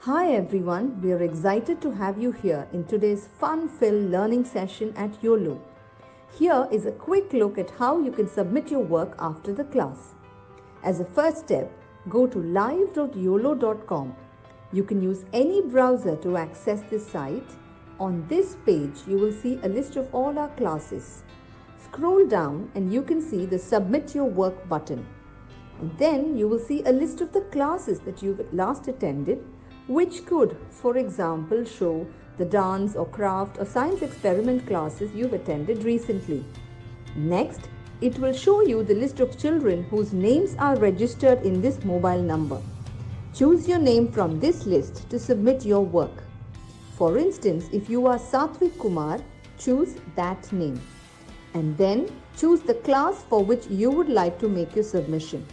Hi everyone, we are excited to have you here in today's fun-filled learning session at Uolo. Here is a quick look at how you can submit your work after the class. As a first step, go to live.uolo.com. You can use any browser to access this site. On this page, you will see a list of all our classes. Scroll down and you can see the Submit Your Work button. And then you will see a list of the classes that you've last attended, which could, for example, show the dance or craft or science experiment classes you've attended recently. Next, it will show you the list of children whose names are registered in this mobile number. Choose your name from this list to submit your work. For instance, if you are Satvik Kumar, choose that name. And then choose the class for which you would like to make your submission.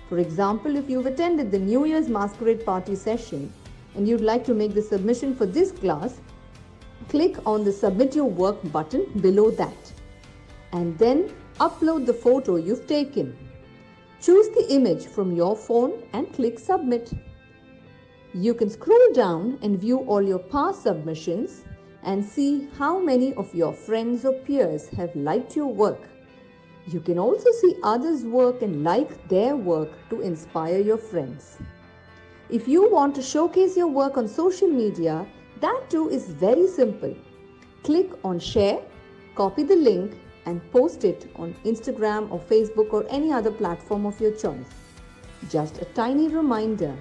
For example, if you've attended the New Year's Masquerade Party session and you'd like to make the submission for this class, click on the Submit Your Work button below that. And then upload the photo you've taken. Choose the image from your phone and click Submit. You can scroll down and view all your past submissions and see how many of your friends or peers have liked your work. You can also see others' work and like their work to inspire your friends. If you want to showcase your work on social media, that too is very simple. Click on Share, copy the link and post it on Instagram or Facebook or any other platform of your choice. Just a tiny reminder,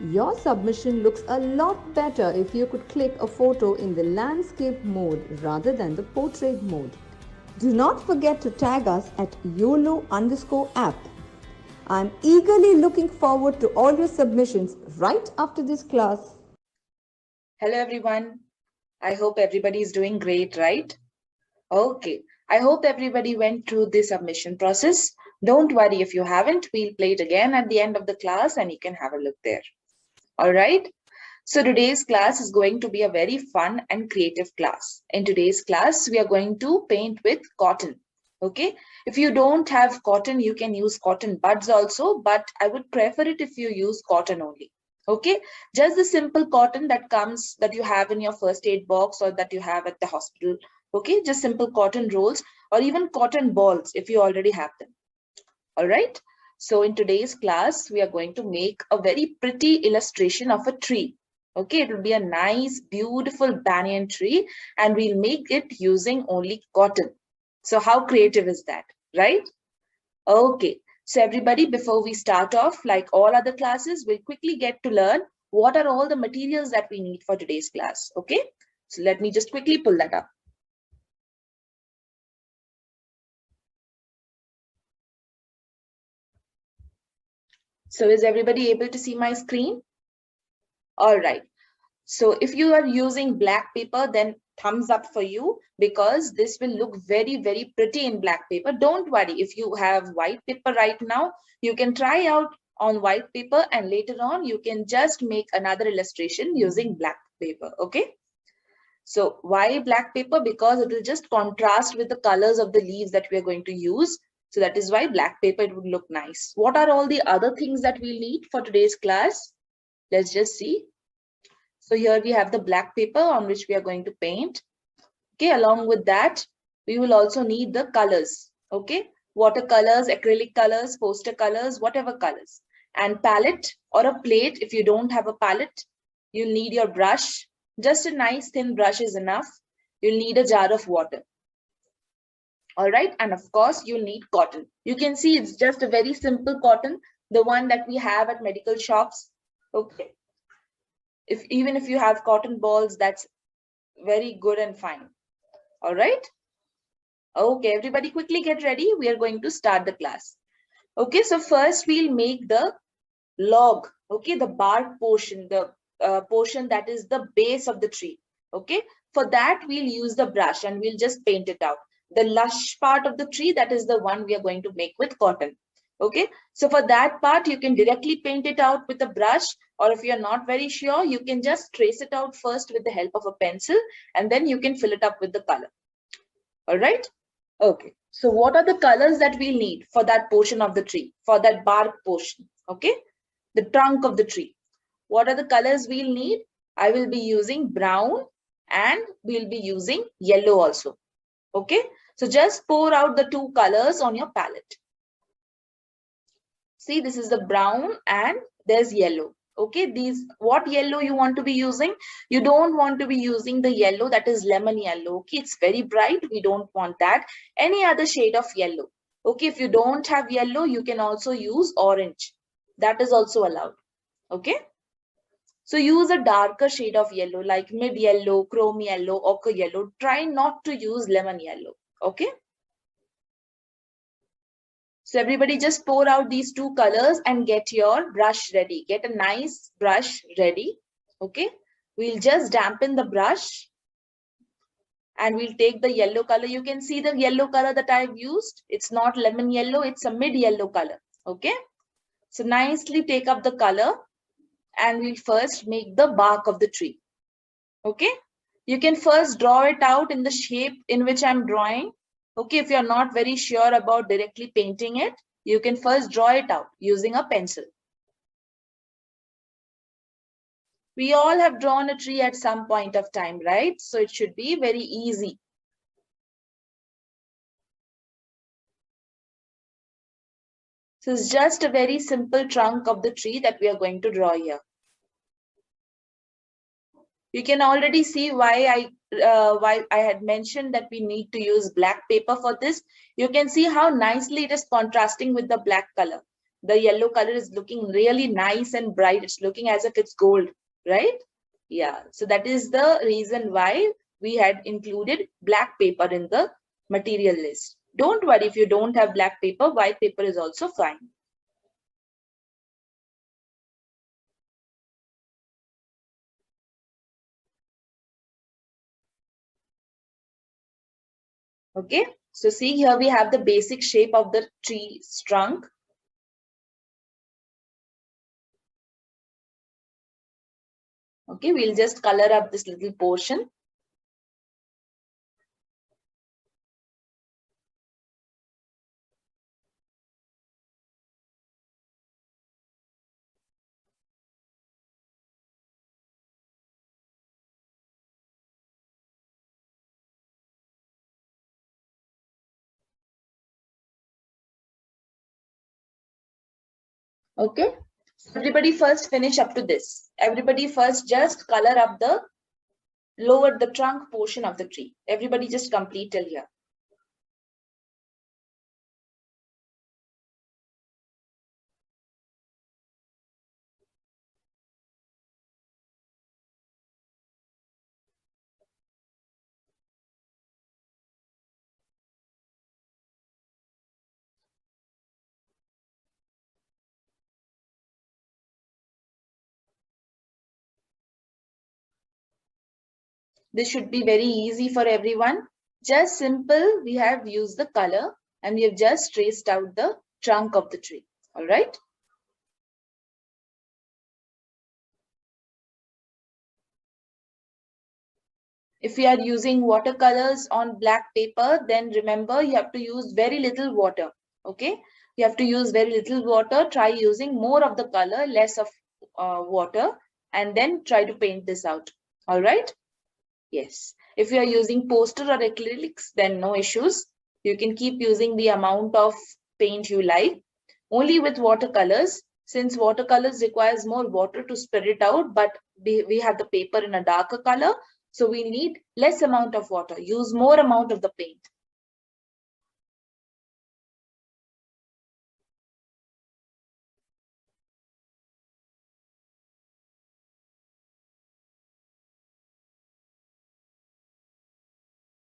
your submission looks a lot better if you could click a photo in the landscape mode rather than the portrait mode. Do not forget to tag us at YOLO_app. I'm eagerly looking forward to all your submissions right after this class. Hello everyone. I hope everybody is doing great, right? Okay. I hope everybody went through the submission process. Don't worry if you haven't, we'll play it again at the end of the class and you can have a look there. All right. So today's class is going to be a very fun and creative class. In today's class, we are going to paint with cotton. Okay. If you don't have cotton, you can use cotton buds also, but I would prefer it if you use cotton only. Okay. Just the simple cotton that you have in your first aid box or that you have at the hospital. Okay. Just simple cotton rolls or even cotton balls if you already have them. All right. So in today's class, we are going to make a very pretty illustration of a tree. Okay, it will be a nice, beautiful banyan tree and we'll make it using only cotton. So how creative is that, right? Okay, so everybody, before we start off, like all other classes, we'll quickly get to learn what are all the materials that we need for today's class. Okay, so let me just quickly pull that up. So is everybody able to see my screen? All right. So if you are using black paper, then thumbs up for you because this will look very, very pretty in black paper. Don't worry, if you have white paper right now, you can try out on white paper and later on you can just make another illustration using black paper. Okay. So why black paper? Because it will just contrast with the colors of the leaves that we are going to use. So that is why black paper, it would look nice. What are all the other things that we'll need for today's class? Let's just see. So here we have the black paper on which we are going to paint. Okay, along with that, we will also need the colors. Okay, watercolors, acrylic colors, poster colors, whatever colors. And palette or a plate. If you don't have a palette, you'll need your brush. Just a nice thin brush is enough. You'll need a jar of water. All right, and of course, you'll need cotton. You can see it's just a very simple cotton, the one that we have at medical shops. Okay. Even if you have cotton balls, that's very good and fine. All right. Okay, everybody quickly get ready. We are going to start the class. Okay, so first we'll make the log. Okay, the bark portion, the portion that is the base of the tree. Okay, for that we'll use the brush and we'll just paint it out. The lush part of the tree, that is the one we are going to make with cotton. Okay, so for that part, you can directly paint it out with a brush, or if you're not very sure, you can just trace it out first with the help of a pencil, and then you can fill it up with the color. All right. Okay, so what are the colors that we'll need for that portion of the tree, for that bark portion? Okay, the trunk of the tree. What are the colors we'll need? I will be using brown and we'll be using yellow also. Okay, so just pour out the two colors on your palette. See, this is the brown and there's yellow. Okay, what yellow you want to be using? You don't want to be using the yellow that is lemon yellow. Okay, it's very bright. We don't want that. Any other shade of yellow. Okay, if you don't have yellow, you can also use orange. That is also allowed. Okay. So use a darker shade of yellow like mid yellow, chrome yellow, ochre yellow. Try not to use lemon yellow. Okay. So everybody just pour out these two colors and get your brush ready. Get a nice brush ready. Okay. We'll just dampen the brush and we'll take the yellow color. You can see the yellow color that I've used. It's not lemon yellow. It's a mid yellow color. Okay. So nicely take up the color and we'll first make the bark of the tree. Okay. You can first draw it out in the shape in which I'm drawing. Okay, if you're not very sure about directly painting it, you can first draw it out using a pencil. We all have drawn a tree at some point of time, right? So it should be very easy. So it's just a very simple trunk of the tree that we are going to draw here. You can already see why I had mentioned that we need to use black paper for this. You can see how nicely it is contrasting with the black color. The yellow color is looking really nice and bright. It's looking as if it's gold, right? Yeah, so that is the reason why we had included black paper in the material list. Don't worry if you don't have black paper, white paper is also fine. Okay, so see here we have the basic shape of the tree's trunk. Okay, we'll just color up this little portion. Okay, everybody first finish up to this. Everybody first just color up the lower the trunk portion of the tree. Everybody just complete till here. This should be very easy for everyone. Just simple, we have used the color and we have just traced out the trunk of the tree. All right. If you are using watercolors on black paper, then remember you have to use very little water. Okay. You have to use very little water. Try using more of the color, less of water, and then try to paint this out. All right. Yes. If you are using poster or acrylics, then no issues. You can keep using the amount of paint you like. Only with watercolors, since watercolors requires more water to spread it out, but we have the paper in a darker color, so we need less amount of water. Use more amount of the paint.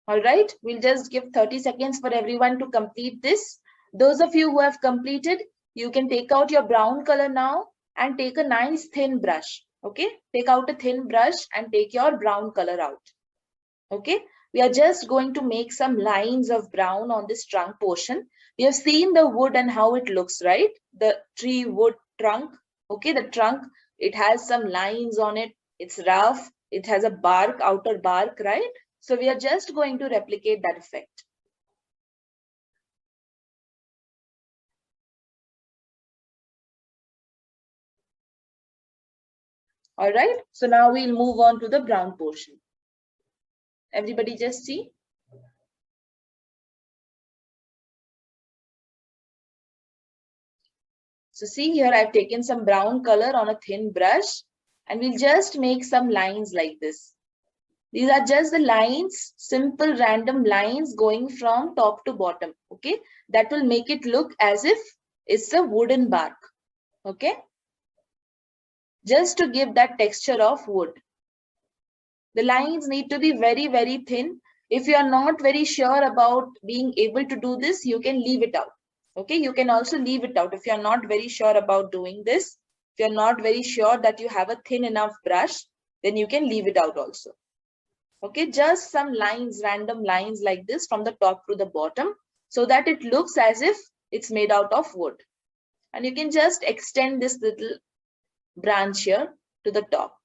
All right, we'll just give 30 seconds for everyone to complete this. Those of you who have completed, you can take out your brown color now and take a nice thin brush. Okay, take out a thin brush and take your brown color out. Okay, we are just going to make some lines of brown on this trunk portion. We have seen the wood and how it looks, right? The tree wood trunk. Okay, the trunk, it has some lines on it. It's rough. It has a bark, outer bark, right? So we are just going to replicate that effect. All right. So now we'll move on to the brown portion. Everybody just see. So see here, I've taken some brown color on a thin brush and we'll just make some lines like this. These are just the lines, simple random lines going from top to bottom. Okay. That will make it look as if it's a wooden bark. Okay. Just to give that texture of wood. The lines need to be very, very thin. If you are not very sure about being able to do this, you can leave it out. Okay, you can also leave it out if you are not very sure about doing this. If you're not very sure that you have a thin enough brush, then you can leave it out also. Okay, just some lines, random lines like this from the top to the bottom so that it looks as if it's made out of wood. And you can just extend this little branch here to the top.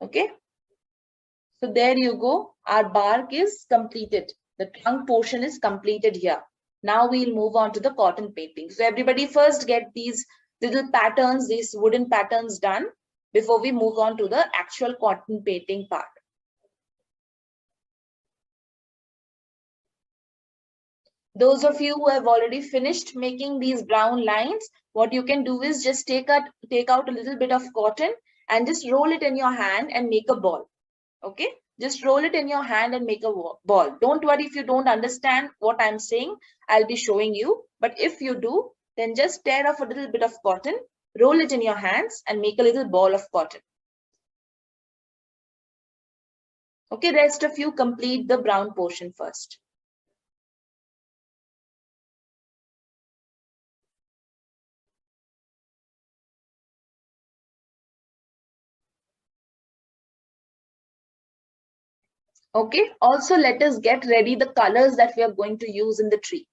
Okay. So there you go. Our bark is completed. The trunk portion is completed here. Now we'll move on to the cotton painting. So everybody first get these little patterns, these wooden patterns done before we move on to the actual cotton painting part. Those of you who have already finished making these brown lines, what you can do is just take out a little bit of cotton and just roll it in your hand and make a ball. Okay, just roll it in your hand and make a ball. Don't worry if you don't understand what I'm saying. I'll be showing you. But if you do, then just tear off a little bit of cotton, roll it in your hands and make a little ball of cotton. Okay, rest of you complete the brown portion first. Okay, also let us get ready the colors that we are going to use in the tree.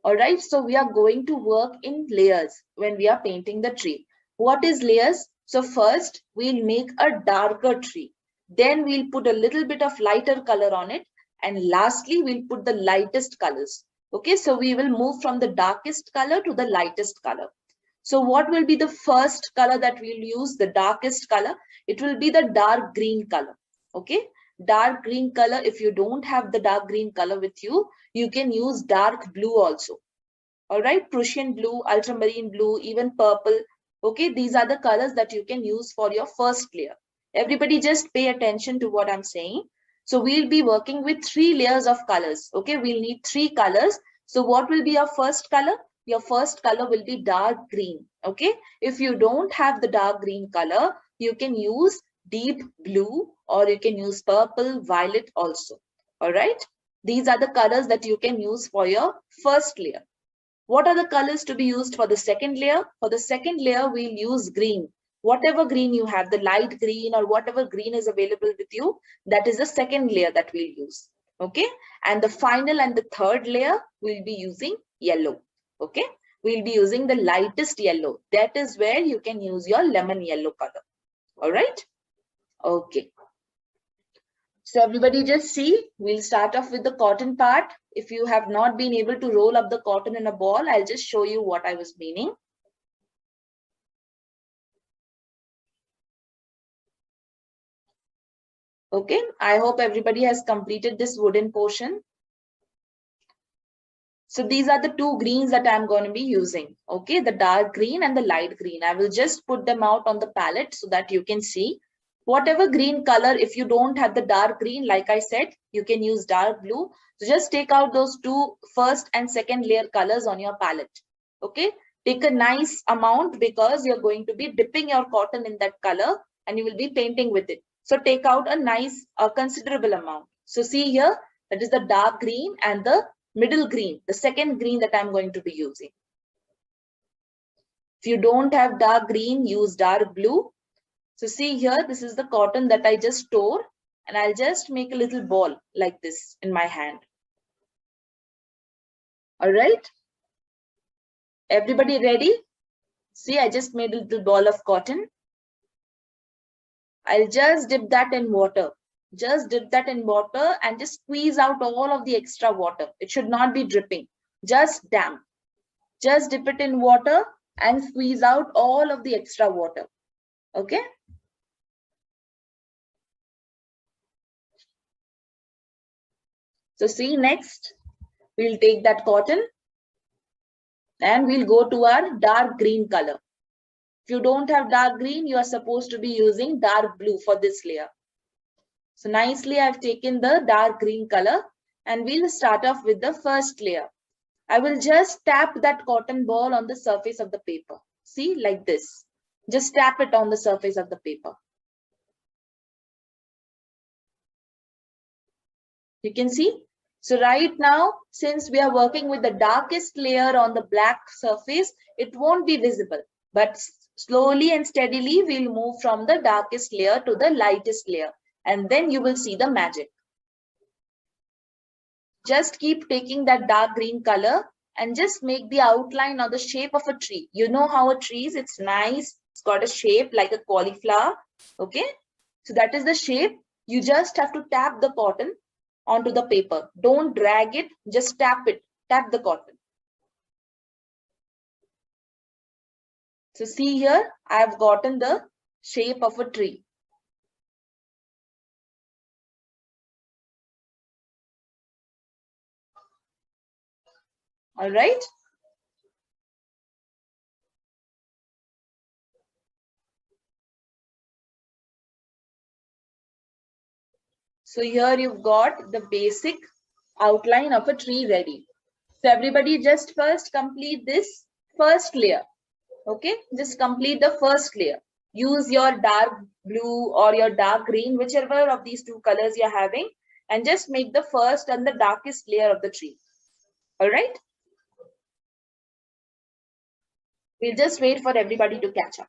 All right, so we are going to work in layers when we are painting the tree. What is layers? So first we'll make a darker tree. Then we'll put a little bit of lighter color on it. And lastly, we'll put the lightest colors. Okay, so we will move from the darkest color to the lightest color. So what will be the first color that we'll use, the darkest color? It will be the dark green color. Okay, dark green color. If you don't have the dark green color with you, you can use dark blue also. All right, Prussian blue, ultramarine blue, even purple. Okay, these are the colors that you can use for your first layer. Everybody just pay attention to what I'm saying. So we'll be working with 3 layers of colors. Okay, we'll need 3 colors. So what will be your first color? Your first color will be dark green. Okay, if you don't have the dark green color, you can use deep blue or you can use purple, violet also. All right, these are the colors that you can use for your first layer. What are the colors to be used for the second layer? For the second layer, we'll use green. Whatever green you have, the light green or whatever green is available with you, that is the second layer that we'll use. Okay. And the final and the third layer, we'll be using yellow. Okay. We'll be using the lightest yellow. That is where you can use your lemon yellow color. All right. Okay. So everybody just see, we'll start off with the cotton part. If you have not been able to roll up the cotton in a ball, I'll just show you what I was meaning. Okay, I hope everybody has completed this wooden portion. So these are the 2 greens that I'm going to be using. Okay, the dark green and the light green. I will just put them out on the palette so that you can see. Whatever green color, if you don't have the dark green, like I said, you can use dark blue. So just take out those 2 first and second layer colors on your palette. Okay, take a nice amount because you're going to be dipping your cotton in that color and you will be painting with it. So take out a nice, considerable amount. So see here, that is the dark green and the middle green, the second green that I'm going to be using. If you don't have dark green, use dark blue. So see here, this is the cotton that I just tore and I'll just make a little ball like this in my hand. All right. Everybody ready? See, I just made a little ball of cotton. I'll just dip that in water. Just dip that in water and just squeeze out all of the extra water. It should not be dripping, just damp. Just dip it in water and squeeze out all of the extra water. Okay. So see, next we'll take that cotton and we'll go to our dark green color. If you don't have dark green, you are supposed to be using dark blue for this layer. So nicely I've taken the dark green color and we'll start off with the first layer. I will just tap that cotton ball on the surface of the paper. See, like this. Just tap it on the surface of the paper. You can see. So right now, since we are working with the darkest layer on the black surface, it won't be visible. But slowly and steadily, we'll move from the darkest layer to the lightest layer. And then you will see the magic. Just keep taking that dark green color and just make the outline or the shape of a tree. You know how a tree is, it's nice. It's got a shape like a cauliflower. Okay. So that is the shape. You just have to tap the cotton onto the paper. Don't drag it, just tap it. Tap the cotton. So see here, I have gotten the shape of a tree. All right. So here you've got the basic outline of a tree ready. So everybody just first complete this first layer. Okay, just complete the first layer. Use your dark blue or your dark green, whichever of these two colors you're having, and just make the first and the darkest layer of the tree. All right. We'll just wait for everybody to catch up.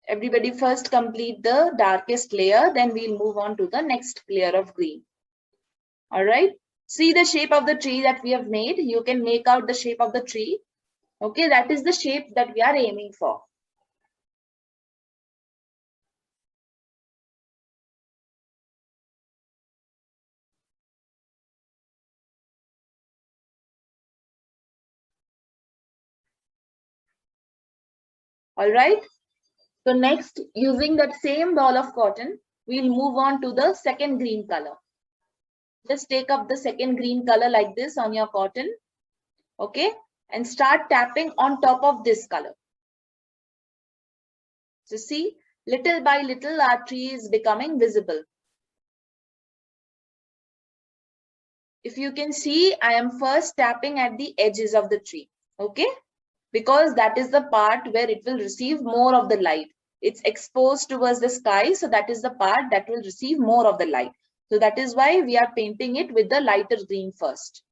Everybody first complete the darkest layer, then we'll move on to the next layer of green. All right. See the shape of the tree that we have made. You can make out the shape of the tree. Okay, that is the shape that we are aiming for. All right. So next, using that same ball of cotton, we'll move on to the second green color. Just take up the second green color like this on your cotton. Okay. And start tapping on top of this color. So see, little by little, our tree is becoming visible. If you can see, I am first tapping at the edges of the tree. Okay. Because that is the part where it will receive more of the light. It's exposed towards the sky. So that is the part that will receive more of the light. So that is why we are painting it with the lighter green first.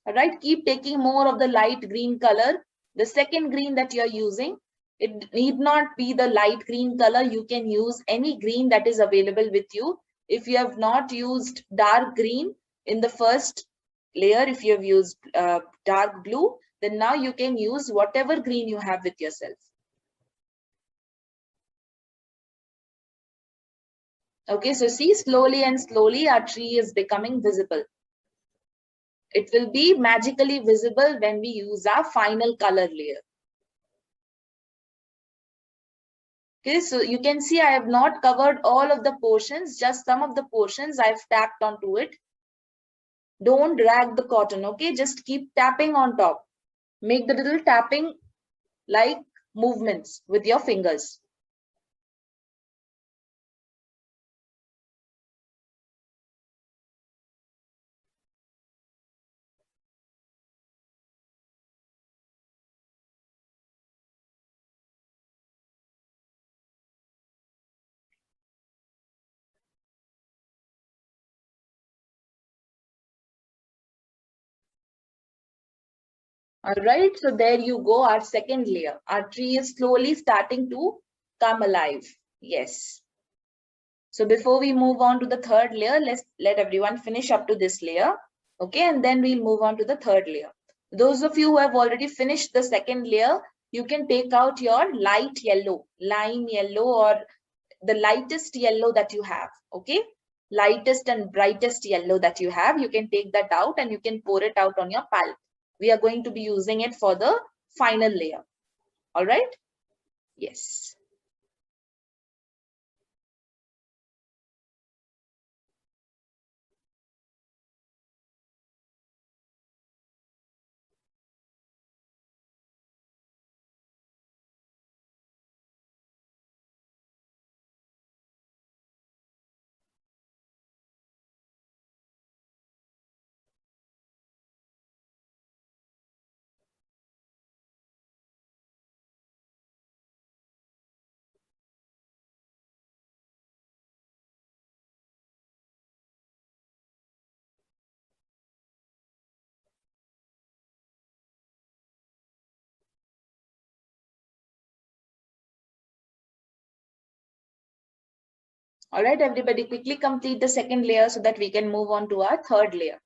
All right, keep taking more of the light green color. The second green that you're using, it need not be the light green color. You can use any green that is available with you. If you have not used dark green in the first layer, if you have used dark blue, then now you can use whatever green you have with yourself. Okay, so see, slowly and slowly our tree is becoming visible. It will be magically visible when we use our final color layer. Okay, so you can see I have not covered all of the portions, just some of the portions I've tapped onto it. Don't drag the cotton, okay? Just keep tapping on top. Make the little tapping like movements with your fingers. All right, so there you go, our second layer. Our tree is slowly starting to come alive. Yes. So before we move on to the third layer, let's let everyone finish up to this layer. Okay, and then we'll move on to the third layer. Those of you who have already finished the second layer, you can take out your light yellow, lime yellow, or the lightest yellow that you have. Okay, lightest and brightest yellow that you have, you can take that out and you can pour it out on your palette. We are going to be using it for the final layer. All right. Yes. All right, everybody, quickly complete the second layer so that we can move on to our third layer.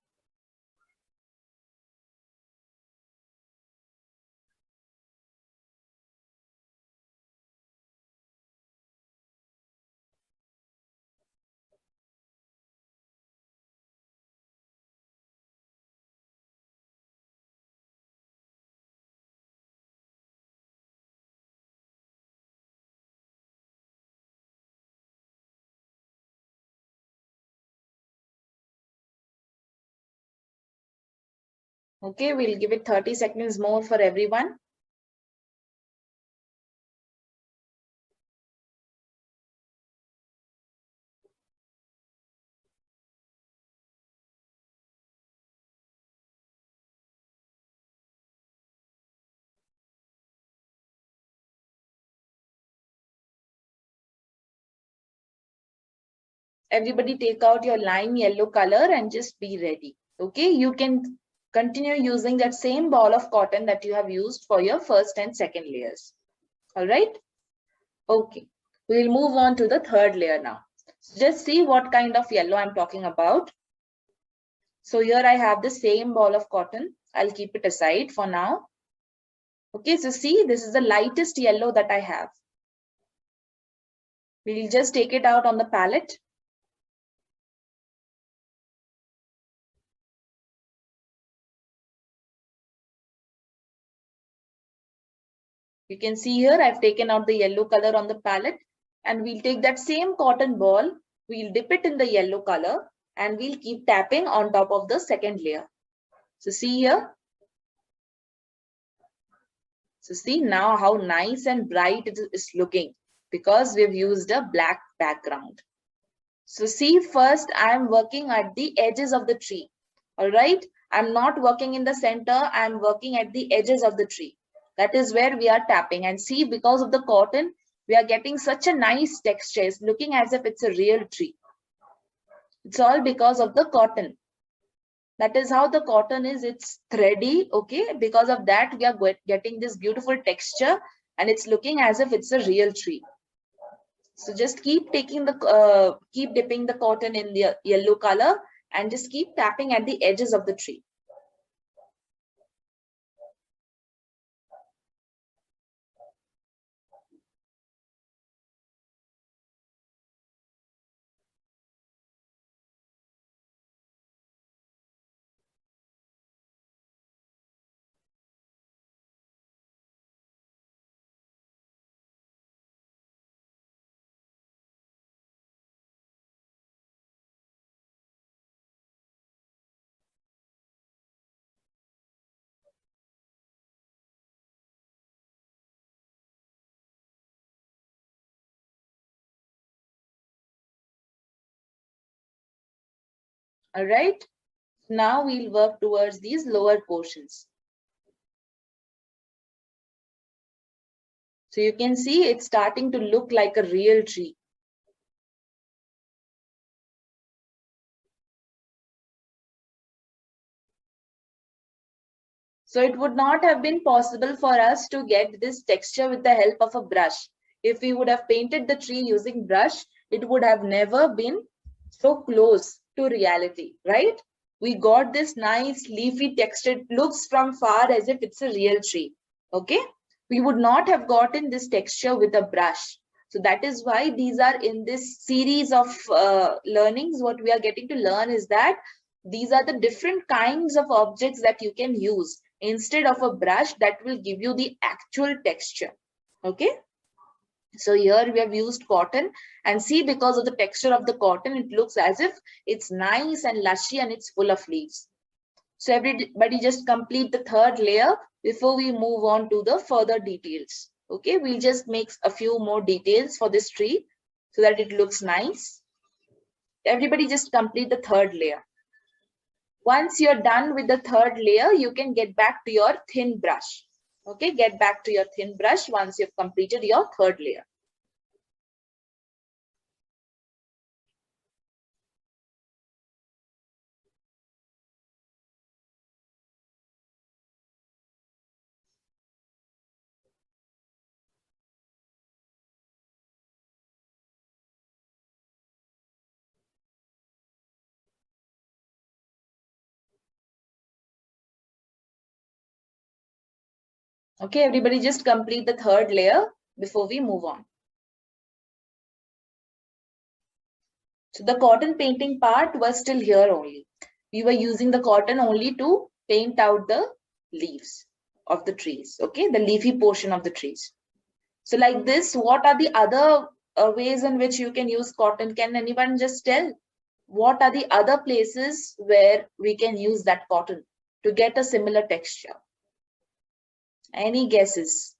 Okay, we'll give it 30 seconds more for everyone. Everybody take out your lime yellow color and just be ready. Okay, you can continue using that same ball of cotton that you have used for your first and second layers. All right. Okay, we'll move on to the third layer now. So just see what kind of yellow I'm talking about. So here I have the same ball of cotton. I'll keep it aside for now. Okay, so see, this is the lightest yellow that I have. We'll just take it out on the palette. You can see here I've taken out the yellow color on the palette, and we'll take that same cotton ball, we'll dip it in the yellow color, and we'll keep tapping on top of the second layer. So see here. So see now how nice and bright it is looking because we've used a black background. So see, first I'm working at the edges of the tree. All right. I'm not working in the center. I'm working at the edges of the tree. That is where we are tapping. And see, because of the cotton, we are getting such a nice texture. It's looking as if it's a real tree. It's all because of the cotton. That is how the cotton is. It's thready. Okay. Because of that, we are getting this beautiful texture and it's looking as if it's a real tree. So just keep taking the, keep dipping the cotton in the yellow color and just keep tapping at the edges of the tree. All right. Now we'll work towards these lower portions. So you can see it's starting to look like a real tree. So it would not have been possible for us to get this texture with the help of a brush. If we would have painted the tree using brush, it would have never been so close to reality, right? We got this nice leafy texture. It looks from far as if it's a real tree. Okay. We would not have gotten this texture with a brush. So that is why these are in this series of learnings. What we are getting to learn is that these are the different kinds of objects that you can use instead of a brush that will give you the actual texture. Okay. So here we have used cotton, and see, because of the texture of the cotton, it looks as if it's nice and lushy and it's full of leaves. So everybody just complete the third layer before we move on to the further details. Okay, we'll just make a few more details for this tree so that it looks nice. Everybody just complete the third layer. Once you're done with the third layer, you can get back to your thin brush. Okay, get back to your thin brush once you've completed your third layer. Okay, everybody just complete the third layer before we move on. So the cotton painting part was still here only. We were using the cotton only to paint out the leaves of the trees, okay, the leafy portion of the trees. So like this, what are the other ways in which you can use cotton? Can anyone just tell? What are the other places where we can use that cotton to get a similar texture? Any guesses?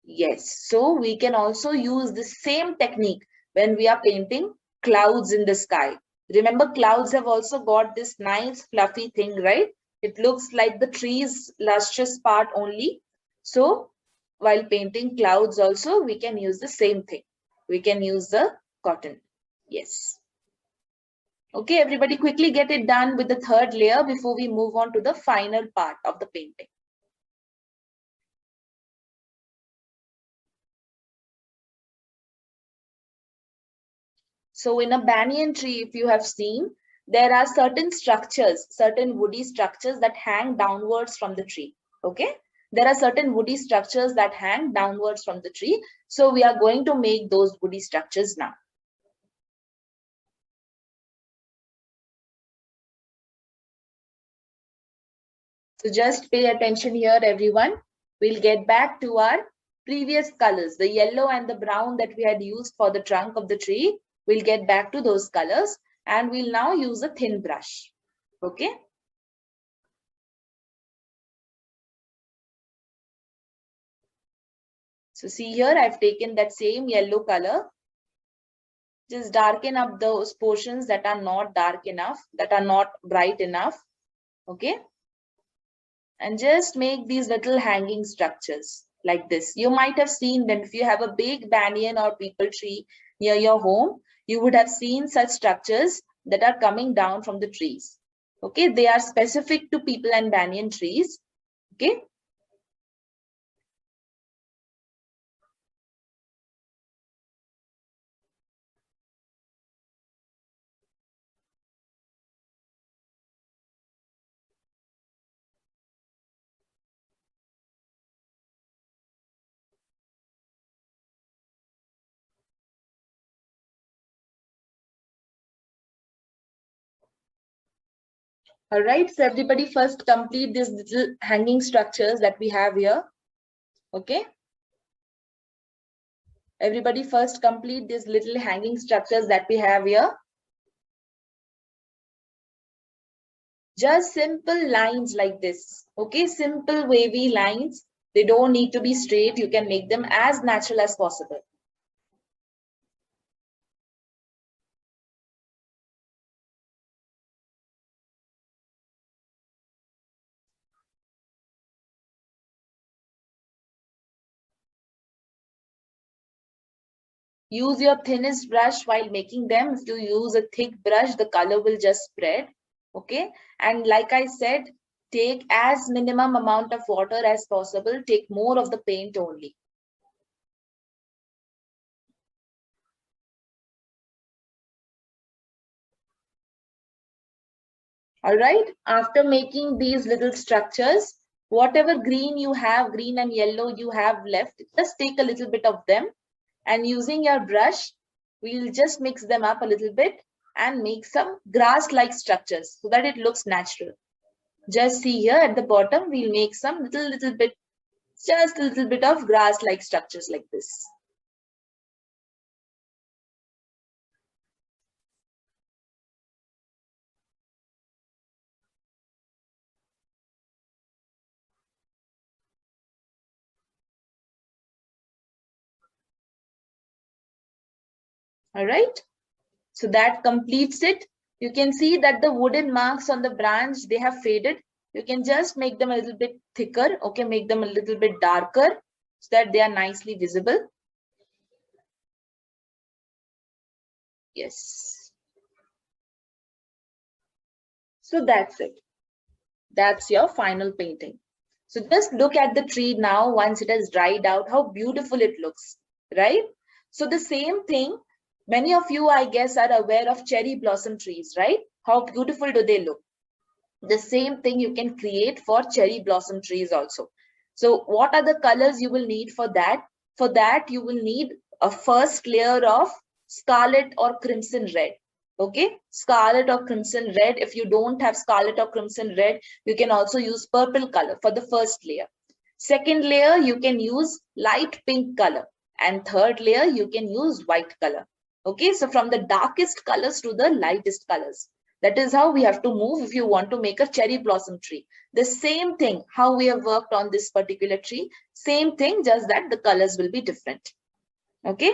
Yes, so we can also use the same technique when we are painting clouds in the sky. Remember, clouds have also got this nice fluffy thing, right? It looks like the tree's lustrous part only. So while painting clouds also, we can use the same thing. We can use the cotton. Yes. Okay, everybody quickly get it done with the third layer before we move on to the final part of the painting. So in a banyan tree, if you have seen, there are certain structures, certain woody structures that hang downwards from the tree. Okay. There are certain woody structures that hang downwards from the tree. So we are going to make those woody structures now. So just pay attention here, everyone. We'll get back to our previous colors, the yellow and the brown that we had used for the trunk of the tree. We'll get back to those colors, and we'll now use a thin brush. Okay. So see here, I've taken that same yellow color. Just darken up those portions that are not dark enough, that are not bright enough. Okay. And just make these little hanging structures like this. You might have seen them. If you have a big banyan or peepal tree near your home, you would have seen such structures that are coming down from the trees. Okay. They are specific to peepal and banyan trees. Okay. All right, so everybody first complete these little hanging structures that we have here. Okay. Everybody first complete these little hanging structures that we have here. Just simple lines like this. Okay, simple wavy lines. They don't need to be straight. You can make them as natural as possible. Use your thinnest brush while making them. If you use a thick brush, the color will just spread. Okay, and like I said, take as minimum amount of water as possible, take more of the paint only. All right, after making these little structures, whatever green you have, green and yellow you have left, just take a little bit of them, and using your brush, we'll just mix them up a little bit and make some grass-like structures so that it looks natural. Just see here at the bottom, we'll make some little bit, just a little bit of grass-like structures like this. All right, so that completes it. You can see that the wooden marks on the branch, they have faded. You can just make them a little bit thicker, okay, make them a little bit darker so that they are nicely visible. Yes. So that's it. That's your final painting. So just look at the tree now once it has dried out, how beautiful it looks, right? So the same thing, many of you, I guess, are aware of cherry blossom trees, right? How beautiful do they look? The same thing you can create for cherry blossom trees also. So what are the colors you will need for that? For that, you will need a first layer of scarlet or crimson red. Okay, scarlet or crimson red. If you don't have scarlet or crimson red, you can also use purple color for the first layer. Second layer, you can use light pink color. And third layer, you can use white color. Okay, so from the darkest colors to the lightest colors. That is how we have to move if you want to make a cherry blossom tree. The same thing, how we have worked on this particular tree, same thing, just that the colors will be different. Okay.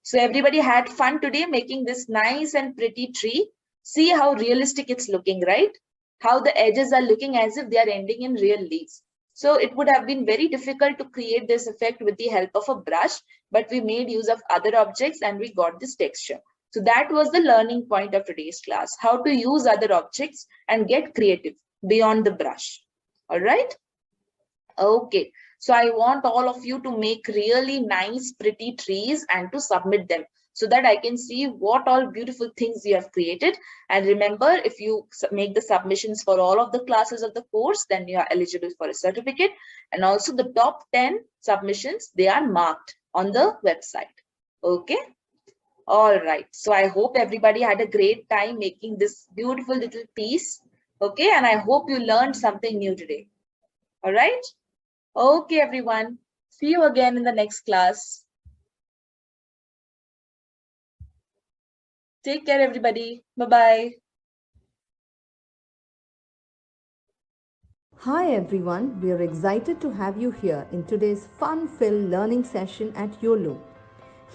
So everybody had fun today making this nice and pretty tree. See how realistic it's looking, right? How the edges are looking as if they are ending in real leaves. So it would have been very difficult to create this effect with the help of a brush, but we made use of other objects and we got this texture. So that was the learning point of today's class, how to use other objects and get creative beyond the brush. All right. Okay. So I want all of you to make really nice, pretty trees and to submit them so that I can see what all beautiful things you have created. And remember, if you make the submissions for all of the classes of the course, then you are eligible for a certificate. And also the top 10 submissions, they are marked on the website. Okay. All right. So I hope everybody had a great time making this beautiful little piece. Okay. And I hope you learned something new today. All right. Okay, everyone. See you again in the next class. Take care, everybody. Bye-bye. Hi everyone, we are excited to have you here in today's fun-filled learning session at Uolo.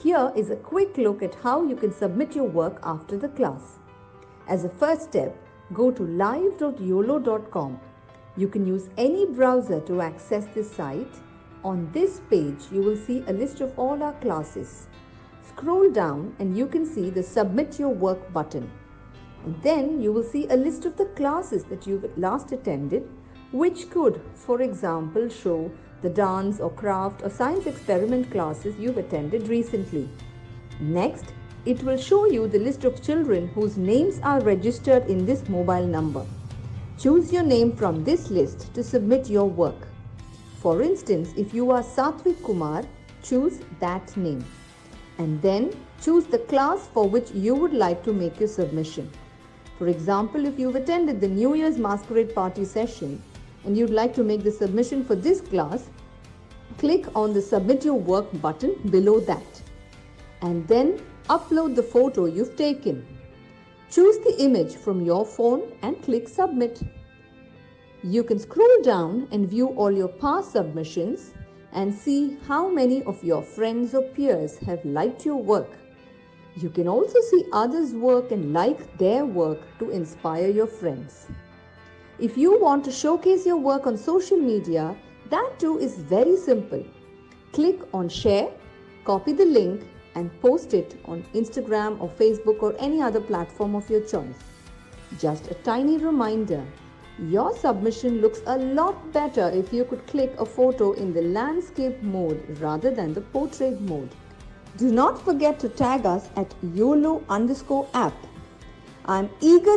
Here is a quick look at how you can submit your work after the class. As a first step, go to live.uolo.com. You can use any browser to access this site. On this page, you will see a list of all our classes. Scroll down and you can see the Submit Your Work button. And then you will see a list of the classes that you've last attended, which could, for example, show the dance or craft or science experiment classes you've attended recently. Next, it will show you the list of children whose names are registered in this mobile number. Choose your name from this list to submit your work. For instance, if you are Satvik Kumar, choose that name. And then choose the class for which you would like to make your submission. For example, if you've attended the New Year's Masquerade Party session and you'd like to make the submission for this class, click on the Submit Your Work button below that. And then upload the photo you've taken. Choose the image from your phone and click Submit. You can scroll down and view all your past submissions and see how many of your friends or peers have liked your work. You can also see others' work and like their work to inspire your friends. If you want to showcase your work on social media, that too is very simple. Click on Share, copy the link and post it on Instagram or Facebook or any other platform of your choice. Just a tiny reminder. Your submission looks a lot better if you could click a photo in the landscape mode rather than the portrait mode. Do not forget to tag us at YOLO_app. I'm eagerly